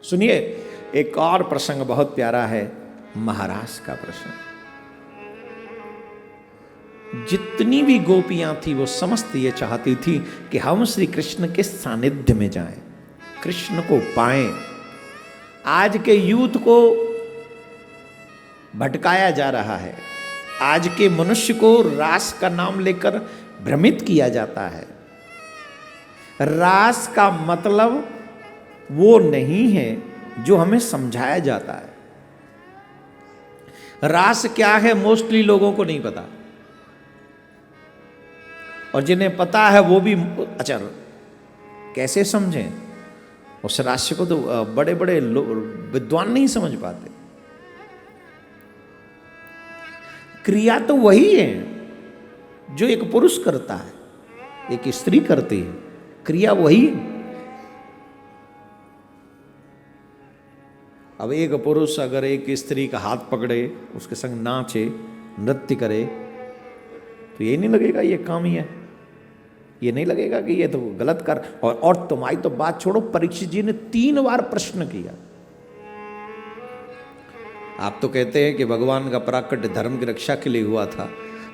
सुनिए, एक और प्रसंग बहुत प्यारा है, महारास का प्रसंग। जितनी भी गोपियां थी वो समस्त ये चाहती थी कि हम श्री कृष्ण के सानिध्य में जाएं, कृष्ण को पाएं। आज के यूथ को भटकाया जा रहा है, आज के मनुष्य को रास का नाम लेकर भ्रमित किया जाता है। रास का मतलब वो नहीं है जो हमें समझाया जाता है। रास क्या है मोस्टली लोगों को नहीं पता, और जिन्हें पता है वो भी अच्छा कैसे समझें उस रास को, तो बड़े बड़े विद्वान नहीं समझ पाते। क्रिया तो वही है जो एक पुरुष करता है, एक स्त्री करती है, क्रिया वही है। अब एक पुरुष अगर एक स्त्री का हाथ पकड़े, उसके संग नाचे, नृत्य करे, तो ये नहीं लगेगा ये काम ही है, ये नहीं लगेगा कि ये तो गलत कर। और तुम्हारी तो बात छोड़ो, परीक्षित जी ने 3 बार प्रश्न किया। आप तो कहते हैं कि भगवान का प्राकट्य धर्म की रक्षा के लिए हुआ था।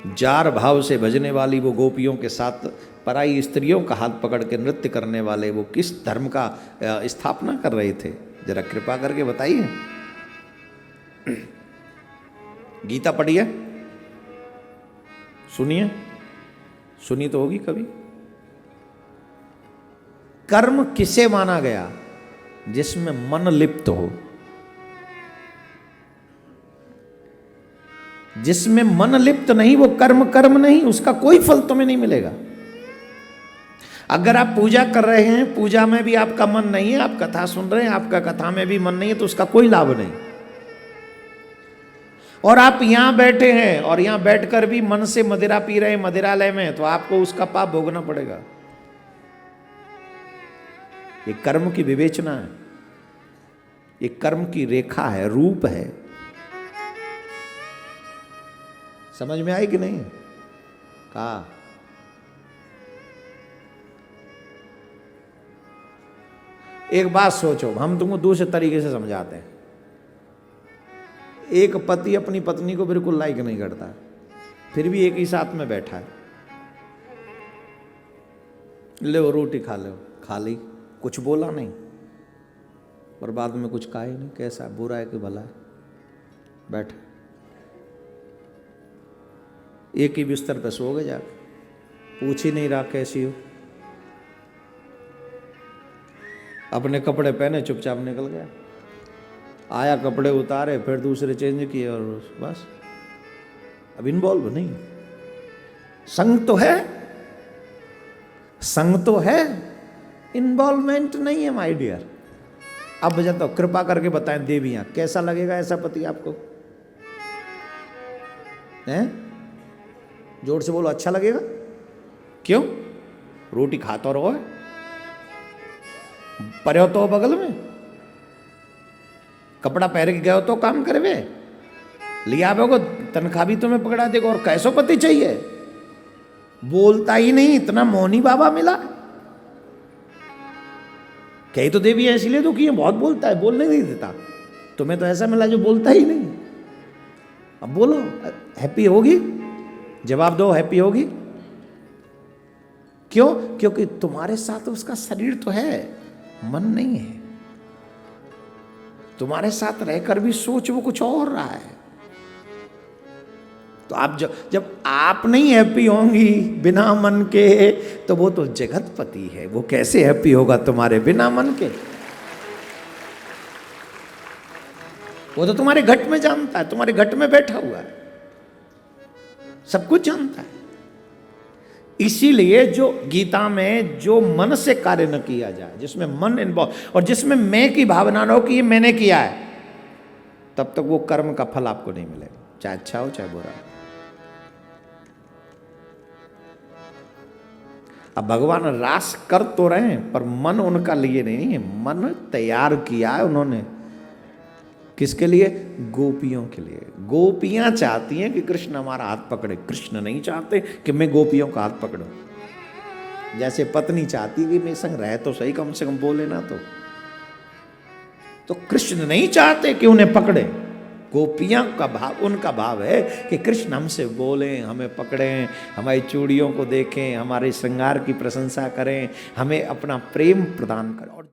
जार भाव से भजने वाली वो गोपियों के साथ पराई स्त्रियों का हाथ पकड़ के नृत्य करने वाले वो किस धर्म का स्थापना कर रहे थे? जरा कृपा करके बताइए। गीता पढ़िए, सुनिए, सुनी तो होगी कभी। कर्म किसे माना गया? जिसमें मन लिप्त हो। जिसमें मन लिप्त नहीं वो कर्म कर्म नहीं, उसका कोई फल तुम्हें नहीं मिलेगा। अगर आप पूजा कर रहे हैं, पूजा में भी आपका मन नहीं है, आप कथा सुन रहे हैं, आपका कथा में भी मन नहीं है, तो उसका कोई लाभ नहीं। और आप यहां बैठे हैं और यहां बैठकर भी मन से मदिरा पी रहे हैं मदिरालय में, तो आपको उसका पाप भोगना पड़ेगा। ये कर्म की विवेचना है, ये कर्म की रेखा है, रूप है। समझ में आई कि नहीं? कहा एक बात सोचो, हम तुमको दूसरे तरीके से समझाते हैं। एक पति अपनी पत्नी को बिल्कुल लाइक नहीं करता, फिर भी एक ही साथ में बैठा है। ले वो रोटी खा लो, खा ली, कुछ बोला नहीं, पर बाद में कुछ कहा ही नहीं, कैसा बुरा है कि भला है, बैठा। एक ही बिस्तर पे सो गए जाके, पूछ ही नहीं रहा कैसी हो। अपने कपड़े पहने चुपचाप निकल गया, आया कपड़े उतारे, फिर दूसरे चेंज किए और बस। अब इन्वॉल्व नहीं। संग तो है, संग तो है, इन्वॉल्वमेंट नहीं है माय डियर। अब बताओ, कृपा करके बताएं देवियां, कैसा लगेगा ऐसा पति आपको? हैं? जोर से बोलो, अच्छा लगेगा? क्यों? रोटी खाता रहो, पर्यो तो बगल में, कपड़ा पहन के गए तो काम करवे, लिया को तनख्वाह भी तुम्हें पकड़ा देगा। और कैसो पति चाहिए? बोलता ही नहीं, इतना मौनी बाबा मिला। कई तो देवी ऐसी ले दुखी है, बहुत बोलता है, बोलने नहीं देता। तुम्हें तो ऐसा मिला जो बोलता ही नहीं। अब बोलो, हैप्पी होगी? जवाब दो, हैप्पी होगी? क्यों? क्योंकि तुम्हारे साथ उसका शरीर तो है, मन नहीं है। तुम्हारे साथ रहकर भी सोच वो कुछ और रहा है। तो आप जब आप नहीं हैप्पी होंगी बिना मन के, तो वो तो जगतपति है, वो कैसे हैप्पी होगा तुम्हारे बिना मन के? वो तो तुम्हारे घट में जानता है, तुम्हारे घट में बैठा हुआ है, सब कुछ जानता है। इसीलिए जो गीता में जो मन से कार्य न किया जाए, जिसमें मन इन्वॉल्व और जिसमें मैं की भावना न हो कि ये मैंने किया है, तब तक वो कर्म का फल आपको नहीं मिलेगा, चाहे अच्छा हो चाहे बुरा हो। अब भगवान रास कर तो रहे हैं, पर मन उनका लिए नहीं है। मन तैयार किया है उन्होंने, किसके लिए? गोपियों के लिए। गोपियां चाहती हैं कि कृष्ण हमारा हाथ पकड़े, कृष्ण नहीं चाहते कि मैं गोपियों का हाथ पकड़ूं। जैसे पत्नी चाहती कि मेरे संग रह तो सही, कम से कम बोले ना तो। तो कृष्ण नहीं चाहते कि उन्हें पकड़े। गोपियां का भाव, उनका भाव है कि कृष्ण हमसे बोलें, हमें पकड़ें, हमारी चूड़ियों को देखें, हमारे श्रृंगार की प्रशंसा करें, हमें अपना प्रेम प्रदान करें। और